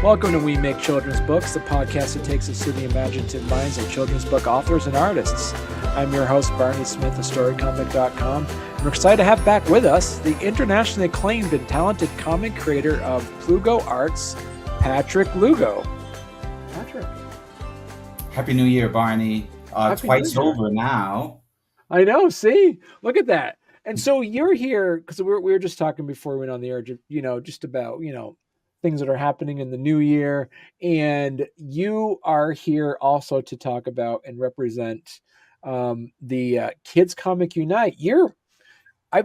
Welcome to We Make Children's Books, the podcast that takes us to the imaginative minds of children's book authors and artists. I'm your host, Barney Smith of Storycomic.com, and we're excited to have back with us the internationally acclaimed and talented comic creator of Lugo Arts, Patrick Lugo. Patrick. Happy New Year, Barney. Twice over now. I know, see? Look at that. And so you're here, because we were just talking before we went on the air, just about, things that are happening in the new year, and you are here also to talk about and represent the Kids Comic Unite. I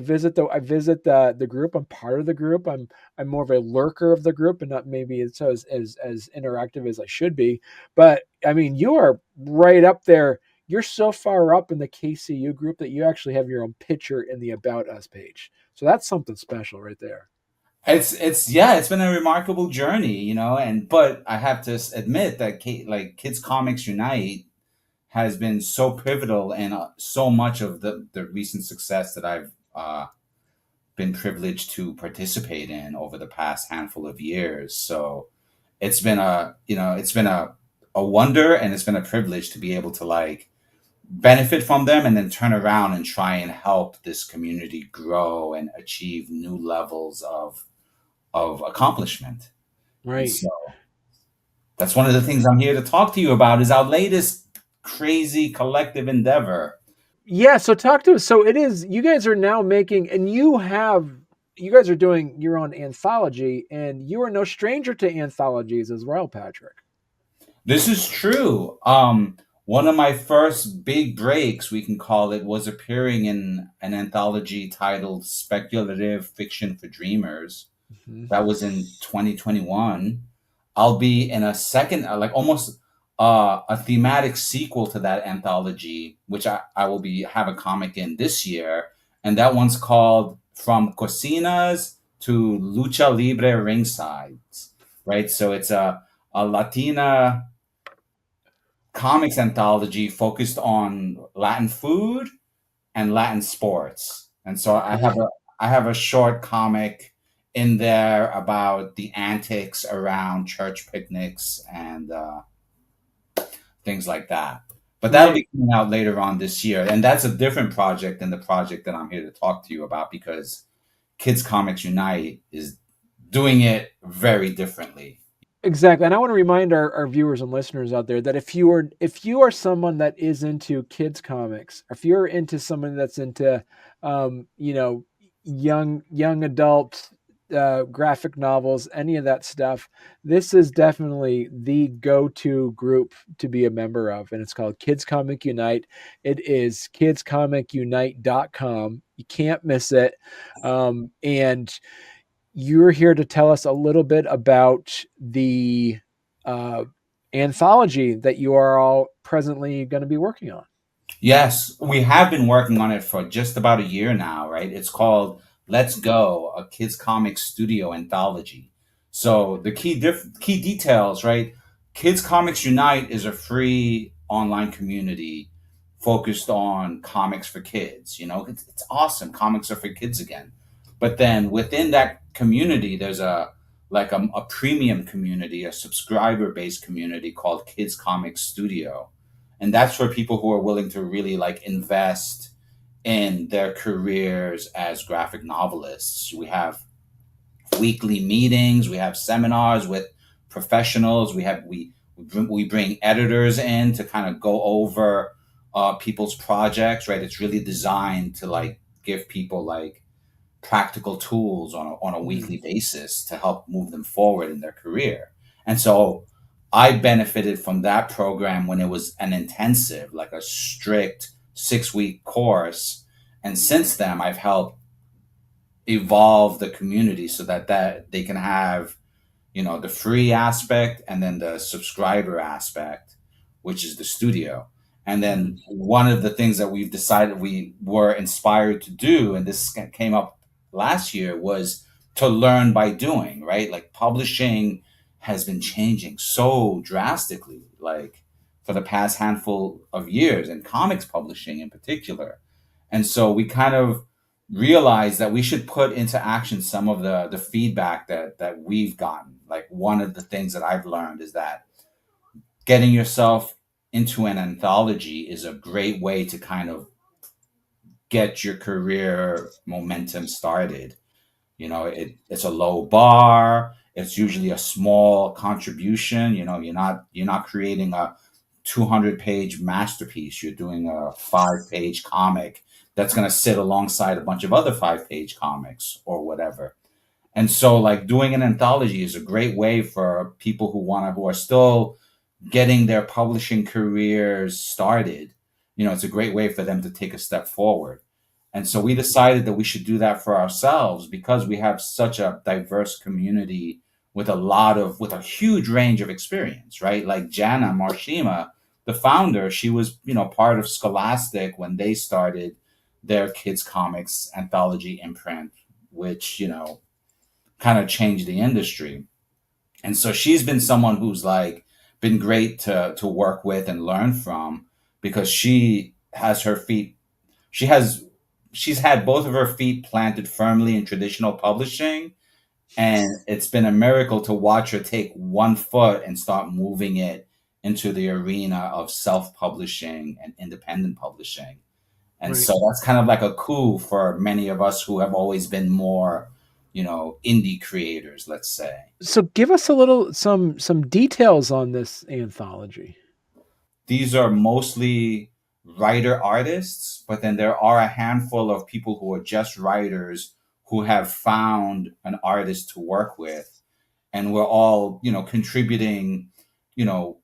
visit the group. I'm part of the group. I'm more of a lurker of the group, and not maybe as interactive as I should be. But I mean, you are right up there. You're so far up in the KCU group that you actually have your own picture in the About Us page. So that's something special right there. It's been a remarkable journey, but I have to admit that Kids Comics Unite has been so pivotal in so much of the recent success that I've been privileged to participate in over the past handful of years. So it's been a wonder, and it's been a privilege to be able to benefit from them and then turn around and try and help this community grow and achieve new levels of accomplishment. Right. So that's one of the things I'm here to talk to you about, is our latest crazy collective endeavor. Yeah. So talk to us. So it is, you guys are now making, and you guys are doing your own anthology, and you are no stranger to anthologies as well, Patrick. This is true. One of my first big breaks, we can call it, was appearing in an anthology titled Speculative Fiction for Dreamers. Mm-hmm. That was in 2021. I'll be in a second, almost a thematic sequel to that anthology, which I will have a comic in this year. And that one's called From Cocinas to Lucha Libre Ringside, right? So it's a Latina comics anthology focused on Latin food and Latin sports. And so I have a short comic in there about the antics around church picnics and things like that. But that'll be coming out later on this year. And that's a different project than the project that I'm here to talk to you about, because Kids Comics Unite is doing it very differently. Exactly. And I want to remind our viewers and listeners out there that if you are someone that is into kids comics, if you're into someone that's into young adult graphic novels, any of that stuff, this is definitely the go-to group to be a member of. And it's called Kids Comic Unite. It is kidscomic.unite.com. You can't miss it. And you're here to tell us a little bit about the anthology that you are all presently going to be working on. Yes, we have been working on it for just about a year now, right? It's called Let's Go, a Kids Comics Studio Anthology. So the key details, right? Kids Comics Unite is a free online community focused on comics for kids. It's awesome. Comics are for kids again. But then within that community, there's a premium community, a subscriber-based community called Kids Comics Studio. And that's for people who are willing to really invest in their careers as graphic novelists. We have weekly meetings, we have seminars with professionals, we bring editors in to kind of go over people's projects, right? It's really designed to give people practical tools on a weekly basis to help move them forward in their career. And so I benefited from that program when it was an intensive, a strict 6-week course. And since then, I've helped evolve the community so that they can have, the free aspect and then the subscriber aspect, which is the studio. And then one of the things that we've decided we were inspired to do, and this came up last year, was to learn by doing, right? Publishing has been changing so drastically, for the past handful of years, and comics publishing in particular. And so we kind of, realized that we should put into action some of the feedback that we've gotten. Like one of the things that I've learned is that getting yourself into an anthology is a great way to kind of get your career momentum started. It's a low bar. It's usually a small contribution. You're not creating a 200-page masterpiece. You're doing a 5-page comic that's going to sit alongside a bunch of other 5-page comics or whatever. And so, like, doing an anthology is a great way for people who are still getting their publishing careers started. It's a great way for them to take a step forward. And so we decided that we should do that for ourselves because we have such a diverse community with a huge range of experience, right? Like Jana Marshima, the founder, she was, part of Scholastic when they started their kids comics anthology imprint, which, kind of changed the industry. And so she's been someone who's like been great to work with and learn from because she has she's had both of her feet planted firmly in traditional publishing, and it's been a miracle to watch her take one foot and start moving it into the arena of self-publishing and independent publishing. And Right. so that's kind of like a coup for many of us who have always been more, indie creators, let's say. So give us a little some details on this anthology. These are mostly writer artists, but then there are a handful of people who are just writers who have found an artist to work with. And we're all, contributing,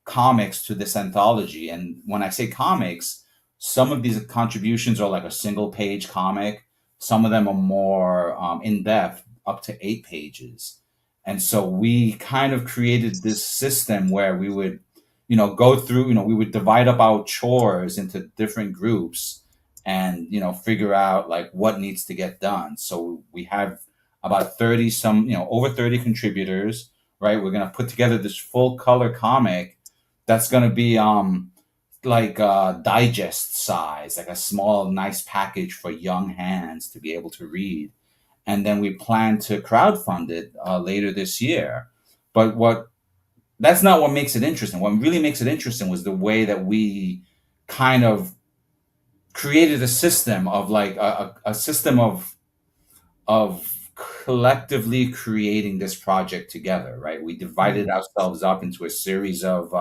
comics to this anthology. And when I say comics, some of these contributions are like a single page comic. Some of them are more in depth, up to 8 pages. And so we kind of created this system where we would, go through, we would divide up our chores into different groups and, figure out like what needs to get done. So we have about 30 some, over 30 contributors, right? We're going to put together this full color comic that's going to be like digest size, like a small nice package for young hands to be able to read. And then we plan to crowdfund it later this year. But what that's not what makes it interesting. What really makes it interesting was the way that we kind of created a system of like a system of collectively creating this project together, right? We divided Mm. ourselves up into a series of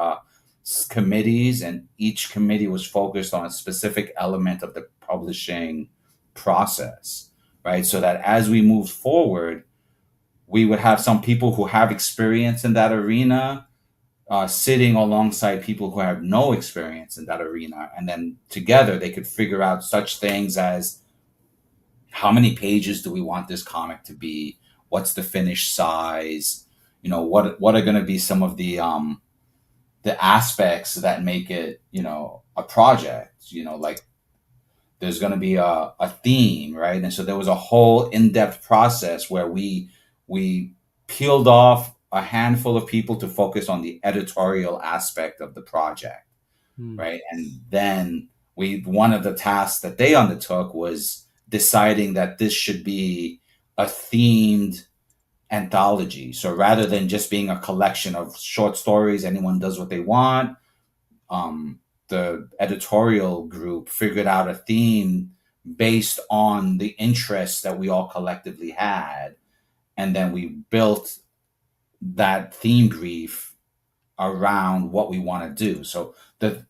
committees, and each committee was focused on a specific element of the publishing process, right? So that as we moved forward, we would have some people who have experience in that arena sitting alongside people who have no experience in that arena. And then together they could figure out such things as how many pages do we want this comic to be? What's the finished size? What are going to be some of the aspects that make it, a project? Like there's going to be a theme, right? And so there was a whole in-depth process where we peeled off a handful of people to focus on the editorial aspect of the project, Mm. right? And then we one of the tasks that they undertook was deciding that this should be a themed anthology. So rather than just being a collection of short stories, anyone does what they want, the editorial group figured out a theme based on the interests that we all collectively had. And then we built that theme brief around what we want to do. So the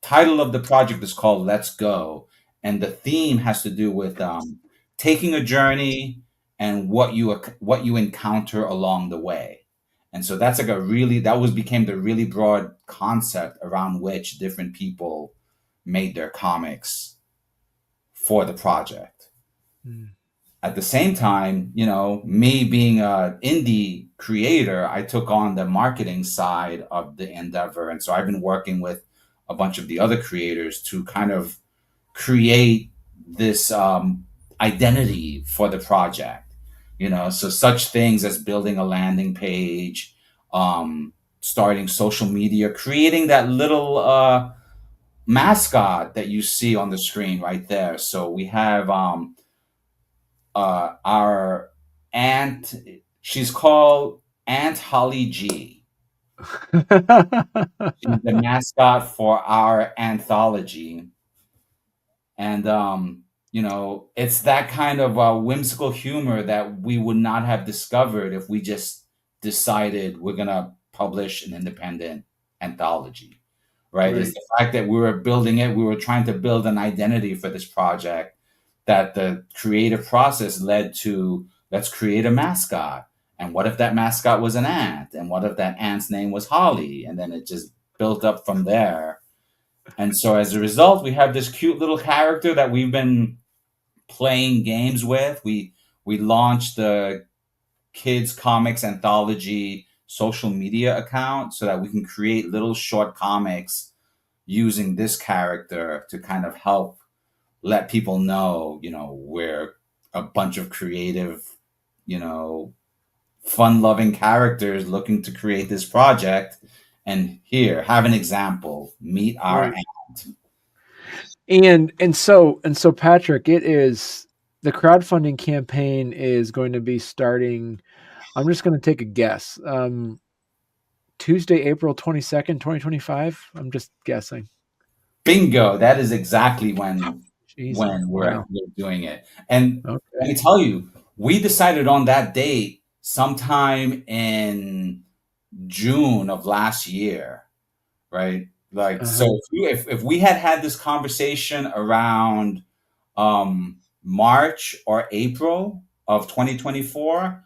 title of the project is called Let's Go. And the theme has to do with taking a journey and what you encounter along the way. And so that's like that was became the really broad concept around which different people made their comics for the project. Mm. At the same time, me being an indie creator, I took on the marketing side of the endeavor. And so I've been working with a bunch of the other creators to kind of create this identity for the project. So such things as building a landing page, starting social media, creating that little mascot that you see on the screen right there. So we have our aunt, she's called Aunt Holly G. She's the mascot for our anthology. And, it's that kind of whimsical humor that we would not have discovered if we just decided we're going to publish an independent anthology, right? It's Right. the fact that we were building it, we were trying to build an identity for this project, that the creative process led to, let's create a mascot. And what if that mascot was an ant? And what if that ant's name was Holly? And then it just built up from there. And so as a result, we have this cute little character that we've been playing games with. We launched the Kids Comics Anthology social media account so that we can create little short comics using this character to kind of help let people know, we're a bunch of creative, you know, fun loving characters looking to create this project. And here, have an example. Meet our Right. aunt. And so Patrick, it is the crowdfunding campaign is going to be starting. I'm just going to take a guess. Tuesday, April 22nd, 2025. I'm just guessing. Bingo. That is exactly when Jesus. we're Wow. doing it. And let Okay. me tell you, we decided on that date sometime in June of last year, right? Like, so Uh-huh. if we had had this conversation around March or April of 2024,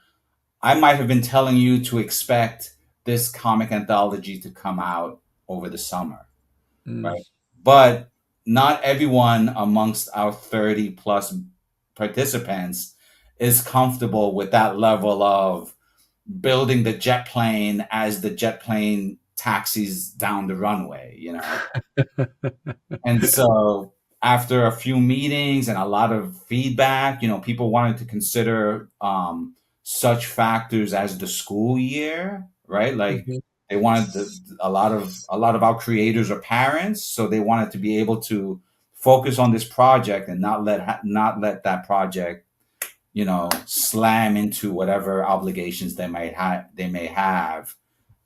I might have been telling you to expect this comic anthology to come out over the summer, Mm. right? But not everyone amongst our 30 plus participants is comfortable with that level of building the jet plane as the jet plane taxis down the runway. And so after a few meetings and a lot of feedback, people wanted to consider such factors as the school year, right? Like Mhm. they wanted a lot of our creators are parents, so they wanted to be able to focus on this project and not let that project, slam into whatever obligations they may have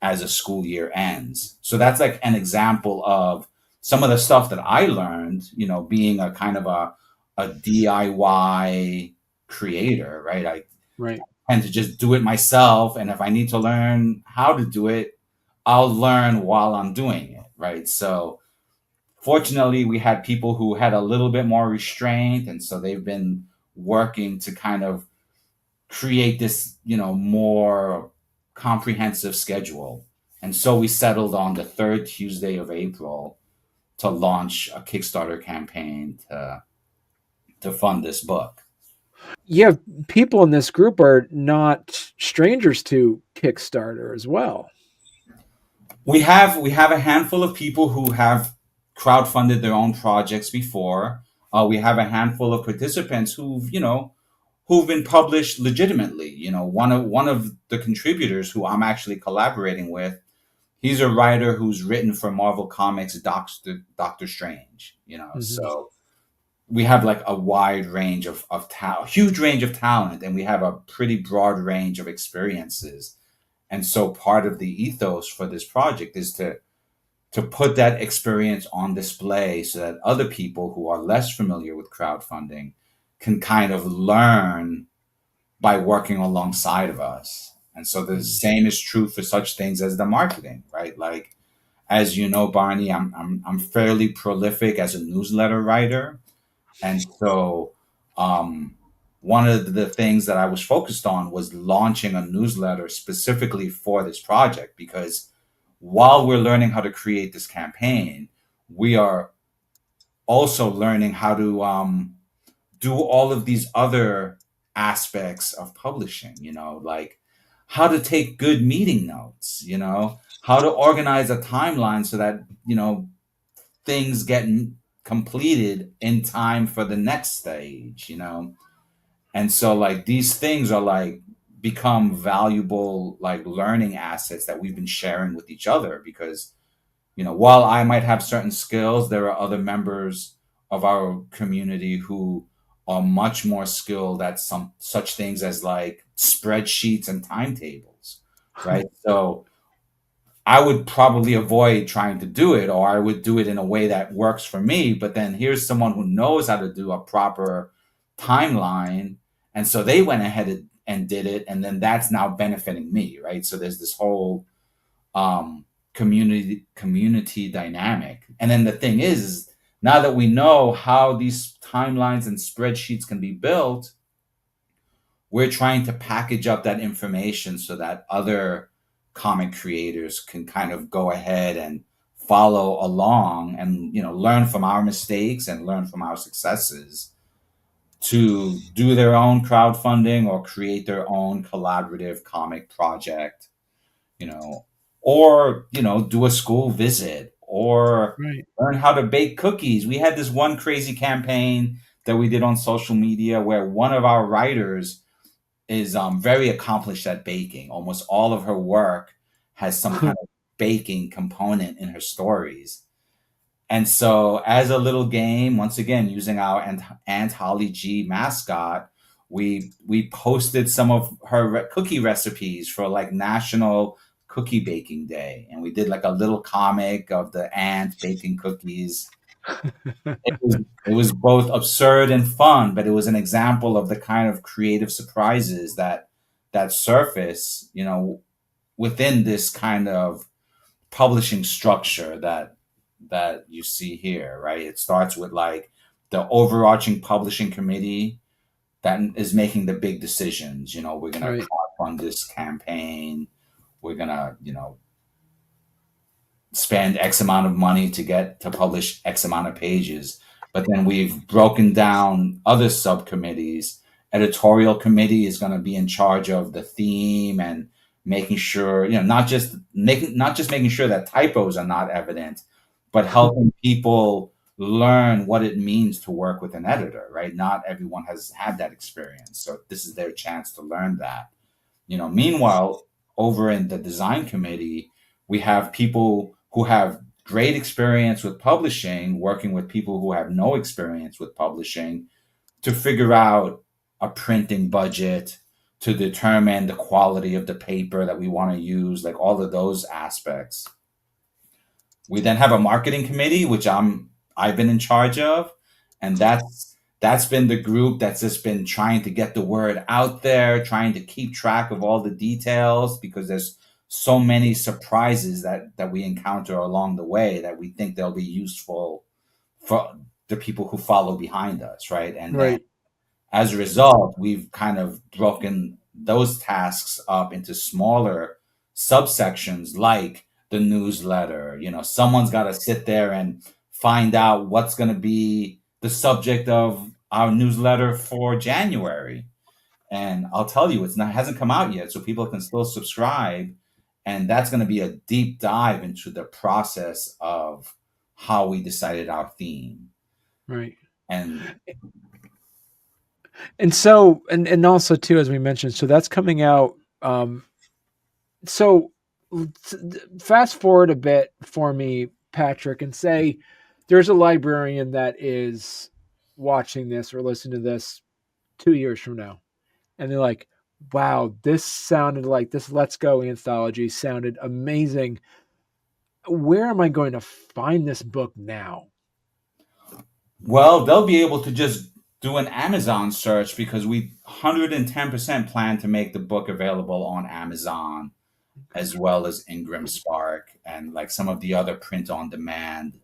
as a school year ends. So that's like an example of some of the stuff that I learned, being a kind of a DIY creator, right? I Right. tend to just do it myself. And if I need to learn how to do it, I'll learn while I'm doing it, right? So fortunately, we had people who had a little bit more restraint. And so they've been working to kind of create this, more comprehensive schedule. And so we settled on the third Tuesday of April to launch a Kickstarter campaign to fund this book. Yeah, people in this group are not strangers to Kickstarter as well. We have a handful of people who have crowdfunded their own projects before. We have a handful of participants who've been published legitimately. One of the contributors who I'm actually collaborating with, he's a writer who's written for Marvel Comics Doctor Strange. Mhm. So we have like a wide range of talent, huge range of talent, and we have a pretty broad range of experiences. And so part of the ethos for this project is to put that experience on display so that other people who are less familiar with crowdfunding can kind of learn by working alongside of us. And so the Mhm. same is true for such things as the marketing, right? Like, as you know, Barney, I'm fairly prolific as a newsletter writer. And so um, one of the things that I was focused on was launching a newsletter specifically for this project, because while we're learning how to create this campaign, we are also learning how to do all of these other aspects of publishing, like how to take good meeting notes, how to organize a timeline so that, things get completed in time for the next stage. And so like these things are like become valuable like learning assets that we've been sharing with each other, because while I might have certain skills, there are other members of our community who are much more skilled at some such things as like spreadsheets and timetables, right? So I would probably avoid trying to do it, or I would do it in a way that works for me. But then here's someone who knows how to do a proper timeline. And so they went ahead and did it. And then that's now benefiting me, right? So there's this whole community dynamic. And then the thing is now that we know how these timelines and spreadsheets can be built, we're trying to package up that information so that other comic creators can kind of go ahead and follow along and learn from our mistakes and learn from our successes to do their own crowdfunding or create their own collaborative comic project, you know or do a school visit or Right. learn how to bake cookies. We had this one crazy campaign that we did on social media where one of our writers is very accomplished at baking. Almost all of her work has some kind of baking component in her stories. And so, as a little game, once again, using our Anthology mascot, we posted some of her cookie recipes for like National Cookie Baking Day, and we did like a little comic of the ant baking cookies. It was both absurd and fun, but it was an example of the kind of creative surprises that surface, within this kind of publishing structure that you see here, right? It starts with like the overarching publishing committee that is making the big decisions. We're gonna Right. fund this campaign. We're gonna, spend X amount of money to get to publish X amount of pages. But then we've broken down other subcommittees. Editorial committee is going to be in charge of the theme and making sure, not just making sure that typos are not evident, but helping people learn what it means to work with an editor, right? Not everyone has had that experience. So this is their chance to learn that. Meanwhile, over in the design committee, we have people who have great experience with publishing, working with people who have no experience with publishing to figure out a printing budget, to determine the quality of the paper that we want to use, like all of those aspects. We then have a marketing committee, which I've been in charge of, and that's been the group that's just been trying to get the word out there, trying to keep track of all the details because there's so many surprises that we encounter along the way that we think they'll be useful for the people who follow behind us, right? And then Right. as a result, we've kind of broken those tasks up into smaller subsections like the newsletter. Someone's got to sit there and find out what's going to be the subject of our newsletter for January. And I'll tell you, hasn't come out yet, so people can still subscribe. And that's going to be a deep dive into the process of how we decided our theme. Right. And And so, and also too, as we mentioned, so that's coming out. So fast forward a bit for me, Patrick, and say there's a librarian that is watching this or listening to this 2 years from now, and they're like, "Wow, this sounded like this Let's Go anthology sounded amazing. Where am I going to find this book now?" well, they'll be able to just do an Amazon search because we 110% plan to make the book available on Amazon as well as Ingram Spark and like some of the other print on demand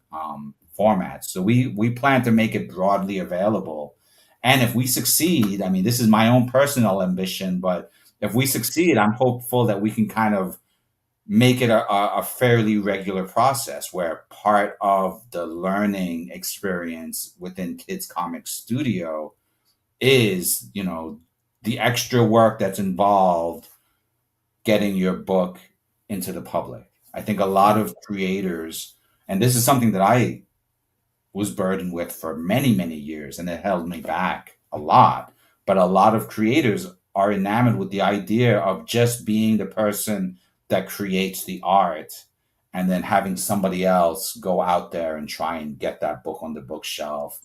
formats. So we plan to make it broadly available. And if we succeed, I mean, this is my own personal ambition, but if we succeed, I'm hopeful that we can kind of make it a fairly regular process where part of the learning experience within Kids Comic Studio is, the extra work that's involved getting your book into the public. I think a lot of creators, and this is something that I was burdened with for many, many years, and it held me back a lot. But a lot of creators are enamored with the idea of just being the person that creates the art and then having somebody else go out there and try and get that book on the bookshelf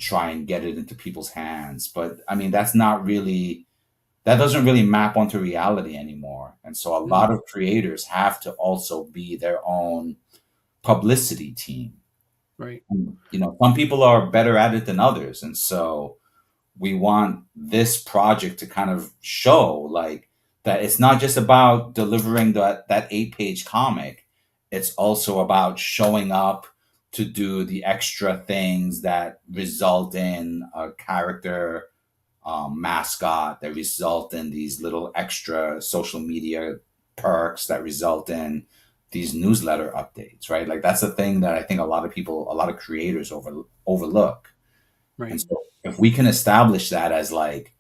try and get it into people's hands. But I mean, that doesn't really map onto reality anymore. And so a lot of creators have to also be their own publicity team. Right. You know, some people are better at it than others. And so we want this project to kind of show like that it's not just about delivering that 8-page comic. It's also about showing up to do the extra things that result in a character mascot, that result in these little extra social media perks, that result in these newsletter updates, right? Like that's a thing that I think a lot of creators overlook. Right. And so if we can establish that as like,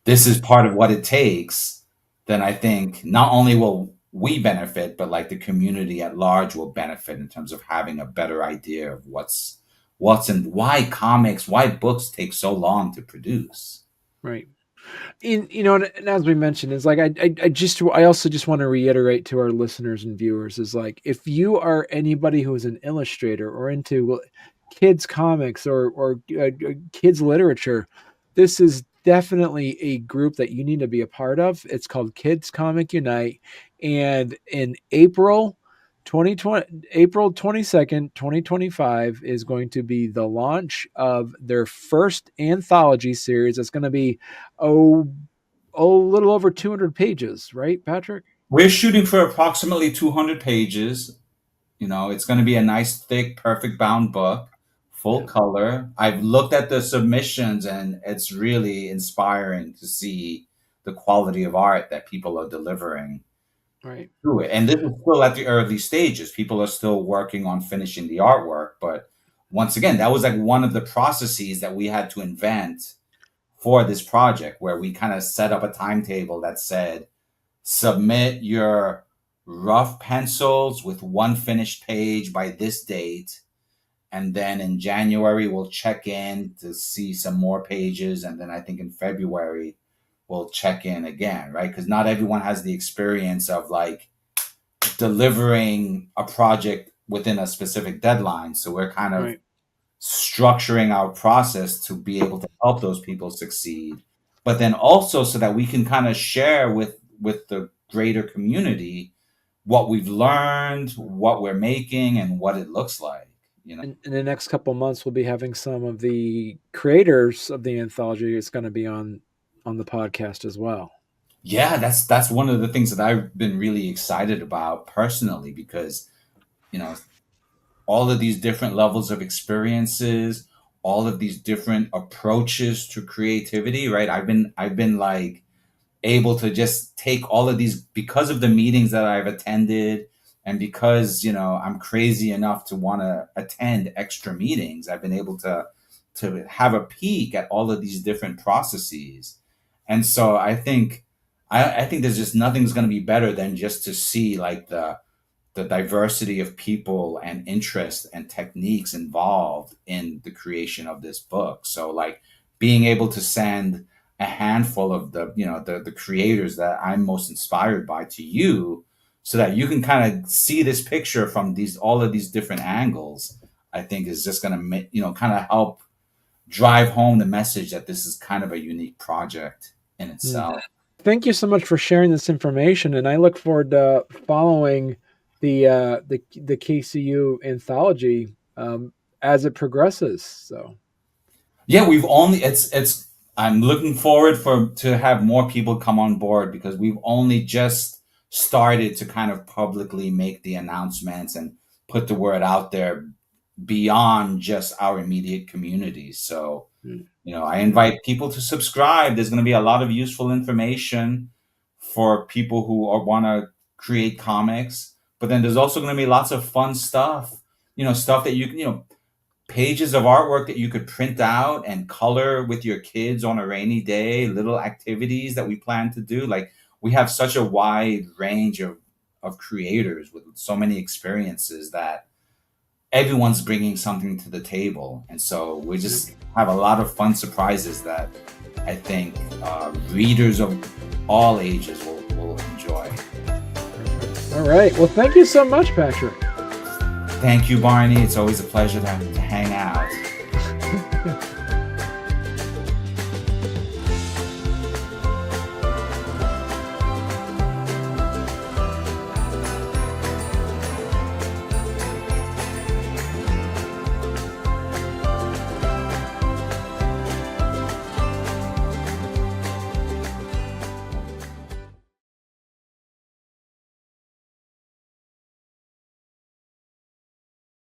this is part of what it takes, then I think not only will we benefit, but like the community at large will benefit in terms of having a better idea of what's and why books take so long to produce. Right. And as we mentioned, it's like I also just want to reiterate to our listeners and viewers is like, if you are anybody who is an illustrator or into kids comics or kids literature, this is definitely a group that you need to be a part of. It's called Kids Comic Unite, and in April 22nd, 2025 is going to be the launch of their first anthology series. It's going to be a little over 200 pages, right, Patrick? We're shooting for approximately 200 pages. You know, it's going to be a nice, thick, perfect bound book, full color. I've looked at the submissions and it's really inspiring to see the quality of art that people are delivering. Right. To it. And this is still at the early stages. People are still working on finishing the artwork. But once again, that was like one of the processes that we had to invent for this project, where we kind of set up a timetable that said, submit your rough pencils with one finished page by this date. And then in January, we'll check in to see some more pages. And then I think in February, we'll check in again, right? Because not everyone has the experience of like delivering a project within a specific deadline. So we're kind of structuring our process to be able to help those people succeed, but then also so that we can kind of share with the greater community what we've learned, what we're making, and what it looks like. You know, in the next couple of months, we'll be having some of the creators of the anthology. It's going to be on the podcast as well. Yeah, that's one of the things that I've been really excited about personally, because, you know, all of these different levels of experiences, all of these different approaches to creativity, right? I've been like able to just take all of these because of the meetings that I've attended, and because, you know, I'm crazy enough to want to attend extra meetings. I've been able to have a peek at all of these different processes. And so I think there's just nothing's going to be better than just to see like the diversity of people and interest and techniques involved in the creation of this book. So like being able to send a handful of the creators that I'm most inspired by to you, so that you can kind of see this picture from all of these different angles, I think is just going to, you know, kind of help drive home the message that this is kind of a unique project in itself. Thank you so much for sharing this information, and I look forward to following the KCU anthology as it progresses. So yeah, I'm looking forward to have more people come on board, because we've only just started to kind of publicly make the announcements and put the word out there beyond just our immediate community. So, you know, I invite people to subscribe. There's going to be a lot of useful information for people who want to create comics, but then there's also going to be lots of fun stuff, you know, stuff that you can, you know, pages of artwork that you could print out and color with your kids on a rainy day, little activities that we plan to do. Like, we have such a wide range of creators with so many experiences that everyone's bringing something to the table. And so we just have a lot of fun surprises that I think readers of all ages will enjoy. All right. Well, thank you so much, Patrick. Thank you, Barney. It's always a pleasure to hang out.